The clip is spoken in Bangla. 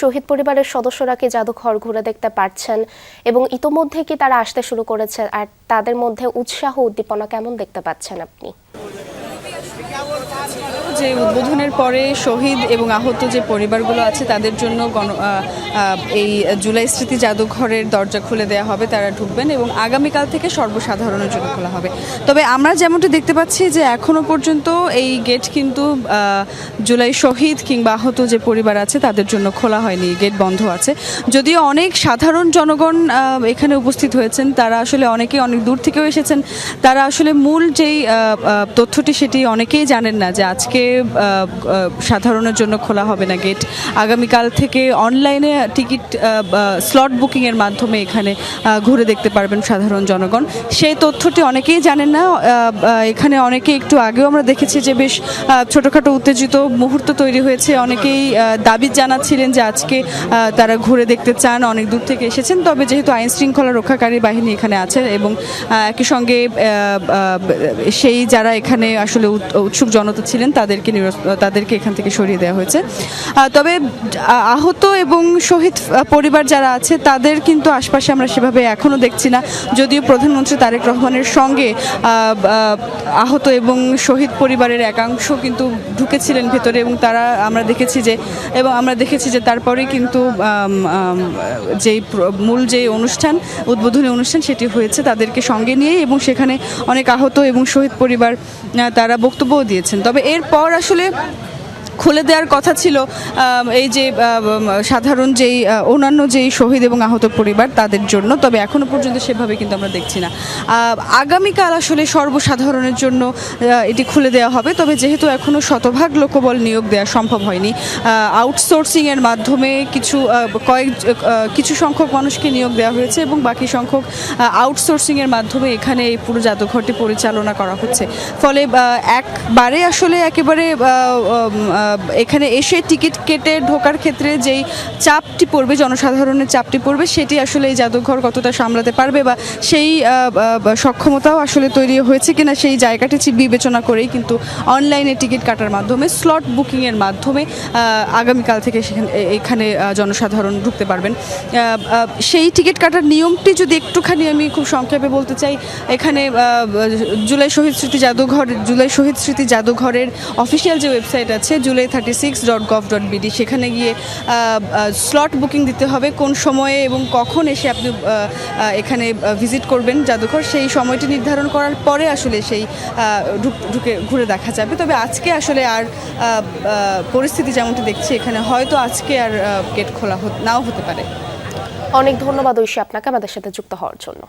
শহীদ পরিবারের সদস্যরা কি জাদুঘর ঘুরে দেখতে পারছেন এবং ইতোমধ্যে কি তারা আসতে শুরু করেছে, আর তাদের মধ্যে উৎসাহ উদ্দীপনা কেমন দেখতে পাচ্ছেন আপনি? যে উদ্বোধনের পরে শহীদ এবং আহত যে পরিবারগুলো আছে তাদের জন্য এই জুলাই স্মৃতি জাদুঘরের দরজা খুলে দেওয়া হবে, তারা ঢুকবেন এবং আগামীকাল থেকে সর্বসাধারণের জন্য খোলা হবে। তবে আমরা যেমনটা দেখতে পাচ্ছি যে এখনো পর্যন্ত এই গেট কিন্তু জুলাই শহীদ কিংবা আহত যে পরিবার আছে তাদের জন্য খোলা হয়নি, গেট বন্ধ আছে। যদিও অনেক সাধারণ জনগণ এখানে উপস্থিত হয়েছেন, তারা আসলে অনেকেই অনেক দূর থেকেও এসেছেন, তারা আসলে মূল যেই তথ্যটি সেটি অনেকেই জানেন না যে আজকে সাধারণের জন্য খোলা হবে না গেট। আগামীকাল থেকে অনলাইনে টিকিট স্লট বুকিংয়ের মাধ্যমে এখানে ঘুরে দেখতে পারবেন সাধারণ জনগণ। সেই তথ্যটি অনেকেই জানেন না। এখানে অনেকে একটু আগেও আমরা দেখেছি যে বেশ ছোটোখাটো উত্তেজিত মুহূর্ত তৈরি হয়েছে, অনেকেই দাবি জানাচ্ছিলেন যে আজকে তারা ঘুরে দেখতে চান, অনেক দূর থেকে এসেছেন। তবে যেহেতু আইন শৃঙ্খলা রক্ষাকারী বাহিনী এখানে আছে এবং একই সঙ্গে সেই যারা এখানে আসলে উৎসুক জনতা ছিলেন তাদেরকে এখান থেকে সরিয়ে দেওয়া হয়েছে। তবে আহত এবং শহীদ পরিবার যারা আছে তাদের কিন্তু আশপাশে আমরা সেভাবে এখনও দেখছি না, যদিও প্রধানমন্ত্রী তারেক রহমানের সঙ্গে আহত এবং শহীদ পরিবারের একাংশ কিন্তু ঢুকেছিলেন ভেতরে এবং আমরা দেখেছি যে তারপরেই কিন্তু যেই মূল যে অনুষ্ঠান, উদ্বোধনী অনুষ্ঠান সেটি হয়েছে তাদেরকে সঙ্গে নিয়ে, এবং সেখানে অনেক আহত এবং শহীদ পরিবার তারা বক্তব্যও দিয়েছেন। তবে এরপর আসলে খুলে দেওয়ার কথা ছিল এই যে সাধারণ যেই অন্যান্য যেই শহীদ এবং আহত পরিবার তাদের জন্য, তবে এখনও পর্যন্ত সেভাবে কিন্তু আমরা দেখছি না। আগামীকাল আসলে সর্বসাধারণের জন্য এটি খুলে দেওয়া হবে। তবে যেহেতু এখনও শতভাগ লোকবল নিয়োগ দেওয়া সম্ভব হয়নি, আউটসোর্সিংয়ের মাধ্যমে কিছু সংখ্যক মানুষকে নিয়োগ দেওয়া হয়েছে এবং বাকি সংখ্যক আউটসোর্সিংয়ের মাধ্যমে এখানে এই পুরো জাদুঘরটি পরিচালনা করা হচ্ছে। ফলে একবারে আসলে একেবারে এখানে এসে টিকিট কেটে ঢোকার ক্ষেত্রে যেই চাপটি পড়বে, জনসাধারণের চাপটি পড়বে, সেটি আসলে এই জাদুঘর কতটা সামলাতে পারবে বা সেই সক্ষমতাও আসলে তৈরি হয়েছে কিনা সেই জায়গাটি বিবেচনা করেই কিন্তু অনলাইনে টিকিট কাটার মাধ্যমে স্লট বুকিংয়ের মাধ্যমে আগামীকাল থেকে এখানে জনসাধারণ ঢুকতে পারবেন। সেই টিকিট কাটার নিয়মটি যদি একটুখানি আমি খুব সংক্ষেপে বলতে চাই, এখানে জুলাই শহীদ স্মৃতি জাদুঘরের অফিসিয়াল যে ওয়েবসাইট আছে july36.gov.bd, সেখানে গিয়ে স্লট বুকিং দিতে হবে, কোন সময়ে এবং কখন এসে আপনি এখানে ভিজিট করবেন জাদুঘর, সেই সময়টি নির্ধারণ করার পরে আসলে সেই ঘুরে দেখা যাবে। তবে আজকে আসলে আর পরিস্থিতি যেমনটি দেখছি এখানে হয়তো আজকে আর গেট খোলা নাও হতে পারে। অনেক ধন্যবাদ ঐশী আপনাকে আমাদের সাথে যুক্ত হওয়ার জন্য।